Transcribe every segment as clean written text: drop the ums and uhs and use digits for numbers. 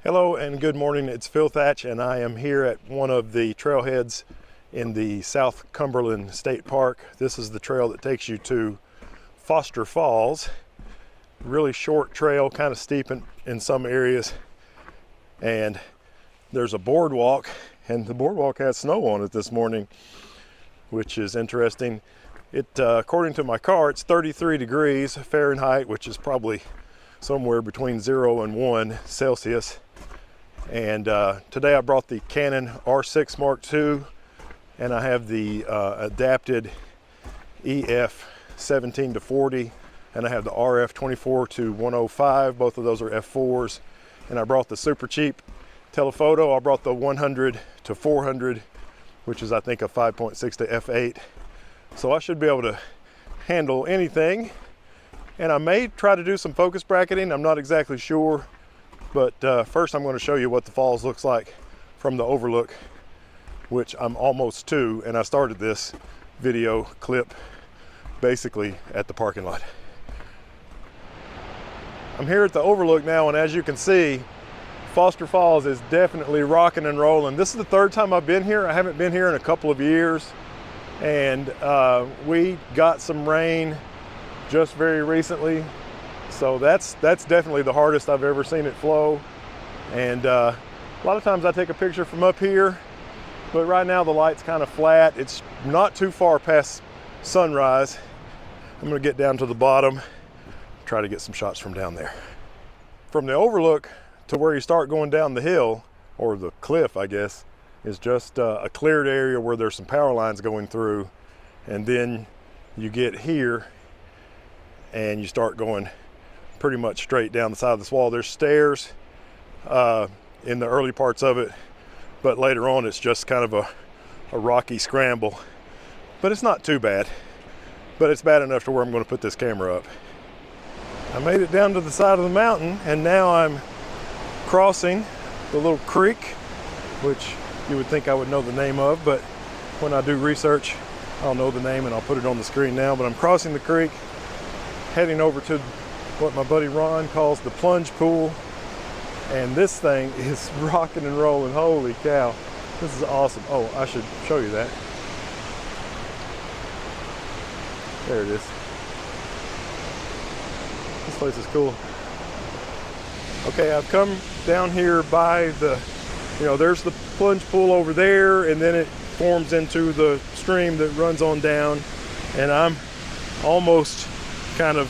Hello and good morning. It's Phil Thatch and I am here at one of the trailheads in the South Cumberland State Park. This is the trail that takes you to Foster Falls. Really short trail, kind of steep in some areas. And there's a boardwalk, and the boardwalk has snow on it this morning, which is interesting. According to my car, it's 33 degrees Fahrenheit, which is probably somewhere between 0 and 1 Celsius. And today I brought the Canon R6 Mark II, and I have the adapted EF 17-40, and I have the RF 24-105. Both of those are f4s. And I brought the super cheap telephoto. I brought the 100-400, which is I think a 5.6 to f8. So I should be able to handle anything. And I may try to do some focus bracketing. I'm not exactly sure. But first I'm going to show you what the falls looks like from the overlook, which I'm almost to, and I started this video clip basically at the parking lot. I'm here at the overlook now, and as you can see, Foster Falls is definitely rocking and rolling. This is the third time I've been here. I haven't been here in a couple of years, and we got some rain just very recently. So that's definitely the hardest I've ever seen it flow. And a lot of times I take a picture from up here, but right now the light's kind of flat. It's not too far past sunrise. I'm gonna get down to the bottom, try to get some shots from down there. From the overlook to where you start going down the hill, or the cliff I guess, is just a cleared area where there's some power lines going through. And then you get here and you start going pretty much straight down the side of this wall. There's stairs in the early parts of it, but later on it's just kind of a rocky scramble. But it's not too bad, but it's bad enough to where I'm going to put this camera up. I made it down to the side of the mountain, and now I'm crossing the little creek, which you would think I would know the name of, but when I do research I'll know the name and I'll put it on the screen now. But I'm crossing the creek, heading over to what my buddy Ron calls the plunge pool, and this thing is rocking and rolling. Holy cow, this is awesome. Oh, I should show you that. There it is. This place is cool. Okay, I've come down here by the, there's the plunge pool over there, and then it forms into the stream that runs on down, and I'm almost kind of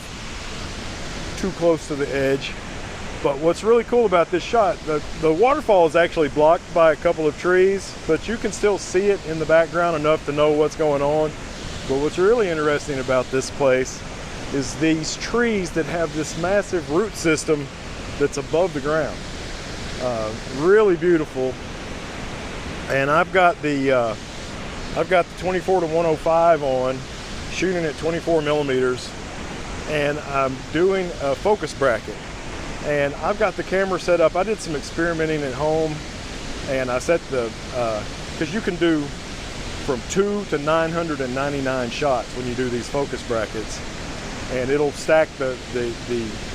too close to the edge. But what's really cool about this shot, the waterfall is actually blocked by a couple of trees, but you can still see it in the background enough to know what's going on. But what's really interesting about this place is these trees that have this massive root system that's above the ground. Really beautiful. And I've got the 24-105 on, shooting at 24 millimeters. And I'm doing a focus bracket, and I've got the camera set up. I did some experimenting at home, and I set the because you can do from 2 to 999 shots when you do these focus brackets, and it'll stack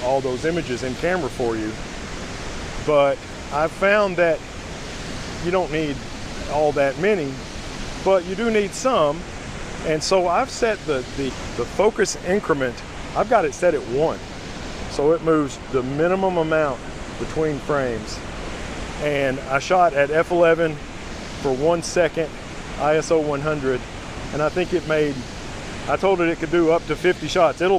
all those images in camera for you. But I've found that you don't need all that many, but you do need some. And so I've set the focus increment, I've got it set at 1. So it moves the minimum amount between frames. And I shot at f11 for 1 second, ISO 100, and I think I told it could do up to 50 shots. You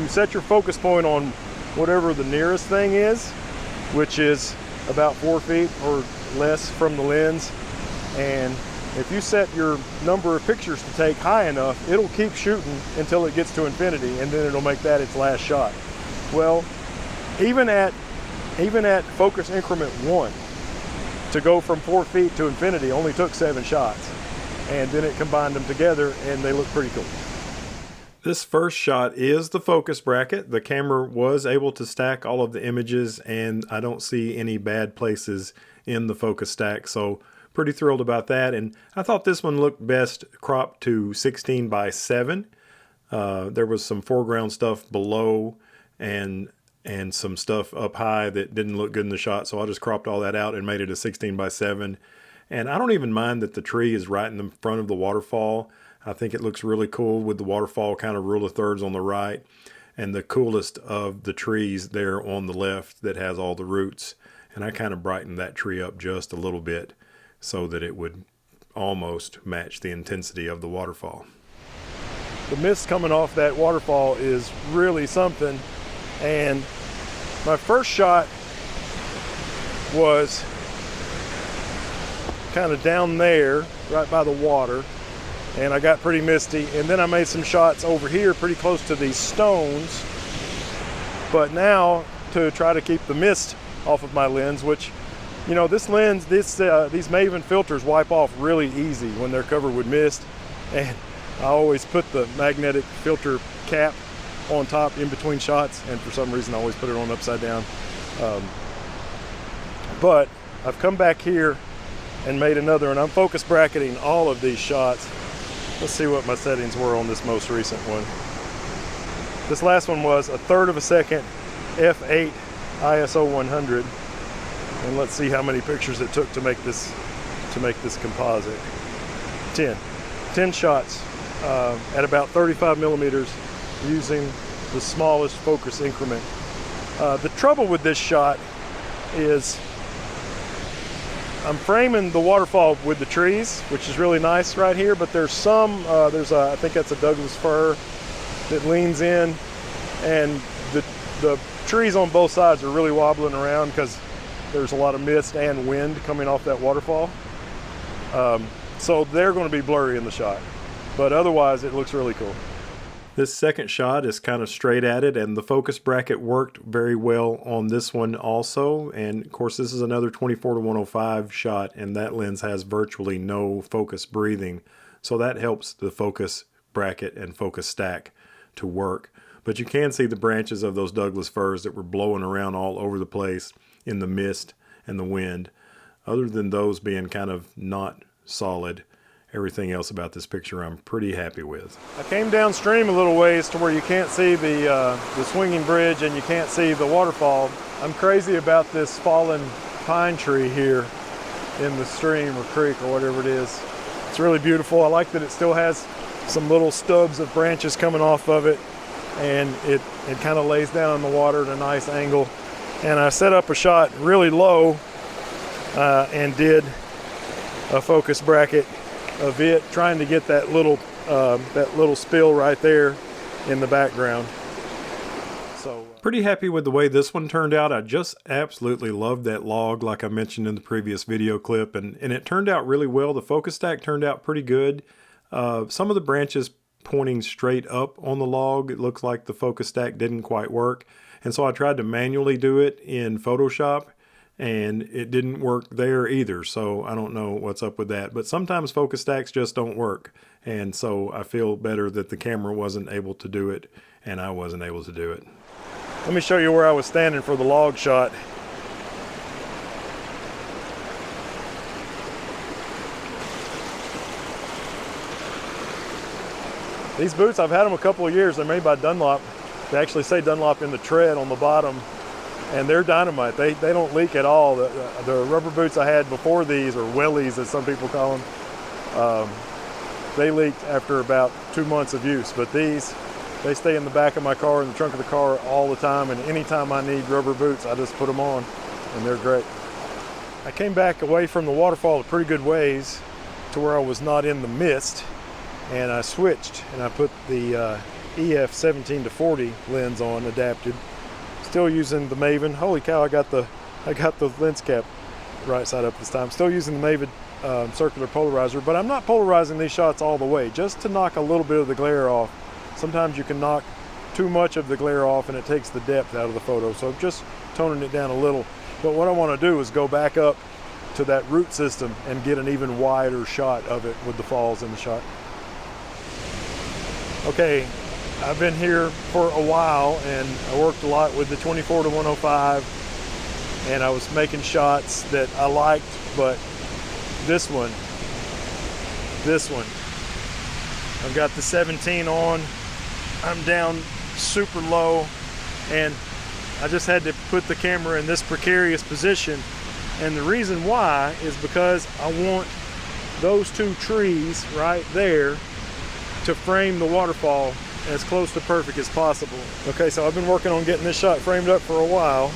set your focus point on whatever the nearest thing is, which is about 4 feet or less from the lens. And if you set your number of pictures to take high enough, it'll keep shooting until it gets to infinity, and then it'll make that its last shot. Well, even at focus increment 1, to go from 4 feet to infinity only took 7 shots. And then it combined them together, and they look pretty cool. This first shot is the focus bracket. The camera was able to stack all of the images, and I don't see any bad places in the focus stack. So pretty thrilled about that. And I thought this one looked best cropped to 16:7. There was some foreground stuff below, and and some stuff up high that didn't look good in the shot. So I just cropped all that out and made it a 16:7. And I don't even mind that the tree is right in the front of the waterfall. I think it looks really cool with the waterfall kind of rule of thirds on the right, and the coolest of the trees there on the left that has all the roots. And I kind of brightened that tree up just a little bit so that it would almost match the intensity of the waterfall. The mist coming off that waterfall is really something. And my first shot was kind of down there, right by the water, and I got pretty misty. And then I made some shots over here pretty close to these stones. But now, to try to keep the mist off of my lens, which, you know, this lens, these Maven filters wipe off really easy when they're covered with mist. And I always put the magnetic filter cap on top in between shots, and for some reason I always put it on upside down. But I've come back here and made another, and I'm focus bracketing all of these shots. Let's see what my settings were on this most recent one. This last one was 1/3 of a second f8 ISO 100, and let's see how many pictures it took to make this composite. 10 shots at about 35 millimeters using the smallest focus increment. The trouble with this shot is I'm framing the waterfall with the trees, which is really nice right here, but there's some, I think that's a Douglas fir that leans in, and the trees on both sides are really wobbling around because there's a lot of mist and wind coming off that waterfall. So they're going to be blurry in the shot, but otherwise it looks really cool. This second shot is kind of straight at it, and the focus bracket worked very well on this one also. And of course, this is another 24-105 shot, and that lens has virtually no focus breathing. So that helps the focus bracket and focus stack to work. But you can see the branches of those Douglas firs that were blowing around all over the place in the mist and the wind. Other than those being kind of not solid, everything else about this picture I'm pretty happy with. I came downstream a little ways to where you can't see the swinging bridge and you can't see the waterfall. I'm crazy about this fallen pine tree here in the stream or creek or whatever it is. It's really beautiful. I like that it still has some little stubs of branches coming off of it, and it kind of lays down in the water at a nice angle. And I set up a shot really low and did a focus bracket of it, trying to get that little spill right there in the background. So pretty happy with the way this one turned out. I just absolutely loved that log, like I mentioned in the previous video clip, and it turned out really well. The focus stack turned out pretty good. Some of the branches pointing straight up on the log, it looks like the focus stack didn't quite work, and so I tried to manually do it in Photoshop, and it didn't work there either. So I don't know what's up with that, but sometimes focus stacks just don't work. And so I feel better that the camera wasn't able to do it and I wasn't able to do it. Let me show you where I was standing for the log shot. These boots, I've had them a couple of years. They're made by Dunlop. They actually say Dunlop in the tread on the bottom. And they're dynamite. They don't leak at all. The rubber boots I had before these, or wellies as some people call them, they leaked after about 2 months of use. But these, they stay in the back of my car, in the trunk of the car all the time. And anytime I need rubber boots, I just put them on, and they're great. I came back away from the waterfall a pretty good ways to where I was not in the mist, and I switched and I put the EF 17-40 lens on, adapted. Still using the Maven. Holy cow, I got the lens cap right side up this time. Still using the Maven circular polarizer, but I'm not polarizing these shots all the way, just to knock a little bit of the glare off. Sometimes you can knock too much of the glare off and it takes the depth out of the photo, so I'm just toning it down a little. But what I want to do is go back up to that root system and get an even wider shot of it with the falls in the shot. Okay, I've been here for a while, and I worked a lot with the 24-105, and I was making shots that I liked, but this one, I've got the 17 on, I'm down super low, and I just had to put the camera in this precarious position. And the reason why is because I want those two trees right there to frame the waterfall as close to perfect as possible. Okay, so I've been working on getting this shot framed up for a while.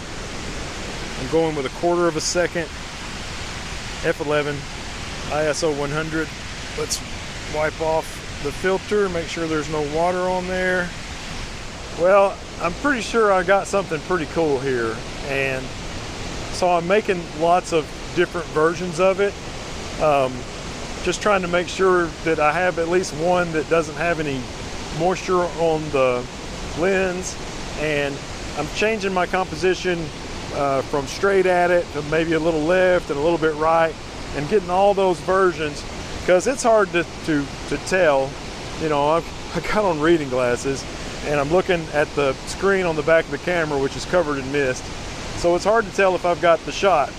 I'm going with 1/4 of a second f11 ISO 100. Let's wipe off the filter, make sure there's no water on there. Well, I'm pretty sure I got something pretty cool here, and so I'm making lots of different versions of it, just trying to make sure that I have at least one that doesn't have any moisture on the lens, and I'm changing my composition from straight at it to maybe a little left and a little bit right, and getting all those versions, because it's hard to tell. You know, I got on reading glasses and I'm looking at the screen on the back of the camera, which is covered in mist, so it's hard to tell if I've got the shot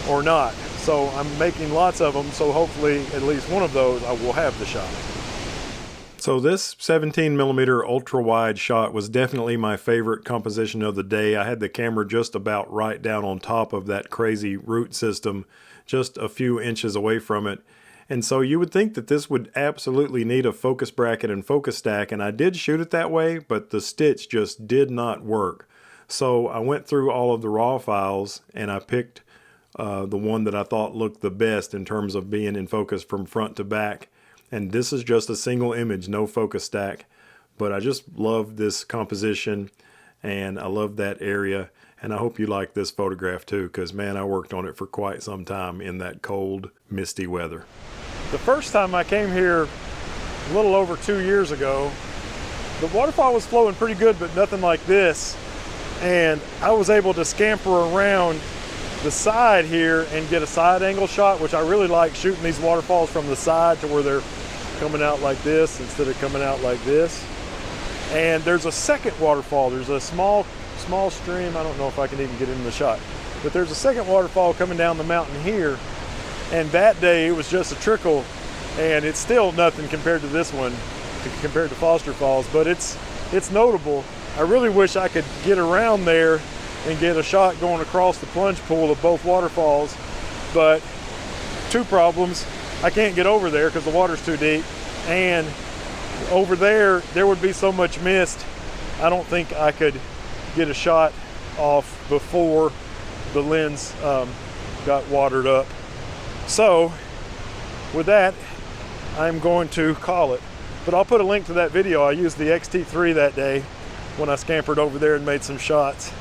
or not. So I'm making lots of them, so hopefully at least one of those I will have the shot. So this 17mm ultra wide shot was definitely my favorite composition of the day. I had the camera just about right down on top of that crazy root system, just a few inches away from it. And so you would think that this would absolutely need a focus bracket and focus stack, and I did shoot it that way, but the stitch just did not work. So I went through all of the raw files and I picked the one that I thought looked the best in terms of being in focus from front to back. And this is just a single image, no focus stack. But I just love this composition, and I love that area. And I hope you like this photograph too, because man, I worked on it for quite some time in that cold, misty weather. The first time I came here a little over 2 years ago, the waterfall was flowing pretty good, but nothing like this. And I was able to scamper around the side here and get a side angle shot, which I really like, shooting these waterfalls from the side to where they're coming out like this instead of coming out like this. And there's a second waterfall. There's a small stream. I don't know if I can even get in the shot, but there's a second waterfall coming down the mountain here. And that day it was just a trickle, and it's still nothing compared to this one, compared to Foster Falls, but it's notable. I really wish I could get around there and get a shot going across the plunge pool of both waterfalls, but two problems. I can't get over there because the water's too deep, and over there would be so much mist, I don't think I could get a shot off before the lens got watered up. So with that, I'm going to call it, but I'll put a link to that video. I used the XT3 that day when I scampered over there and made some shots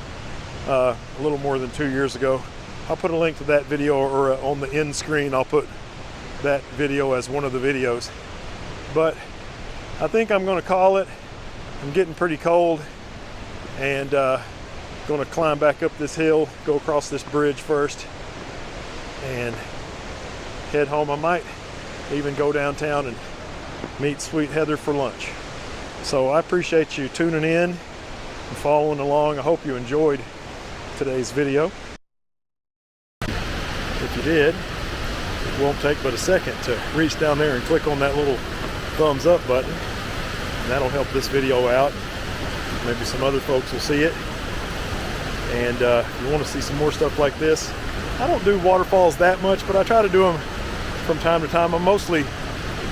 a little more than 2 years ago. I'll put a link to that video, or on the end screen I'll put that video as one of the videos. But I think I'm going to call it. I'm getting pretty cold, and going to climb back up this hill, go across this bridge first, and head home. I might even go downtown and meet Sweet Heather for lunch. So I appreciate you tuning in and following along. I hope you enjoyed today's video. If you did, it won't take but a second to reach down there and click on that little thumbs up button. And that'll help this video out. Maybe some other folks will see it. And if you want to see some more stuff like this, I don't do waterfalls that much, but I try to do them from time to time. I'm mostly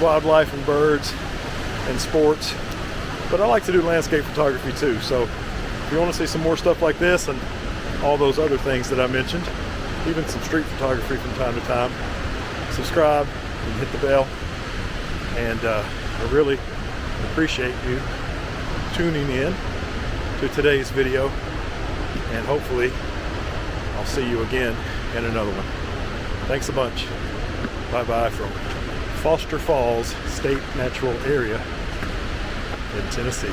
wildlife and birds and sports, but I like to do landscape photography too. So if you want to see some more stuff like this and all those other things that I mentioned, even some street photography from time to time, subscribe and hit the bell. And I really appreciate you tuning in to today's video, and hopefully I'll see you again in another one. Thanks a bunch. Bye-bye from Foster Falls State Natural Area in Tennessee.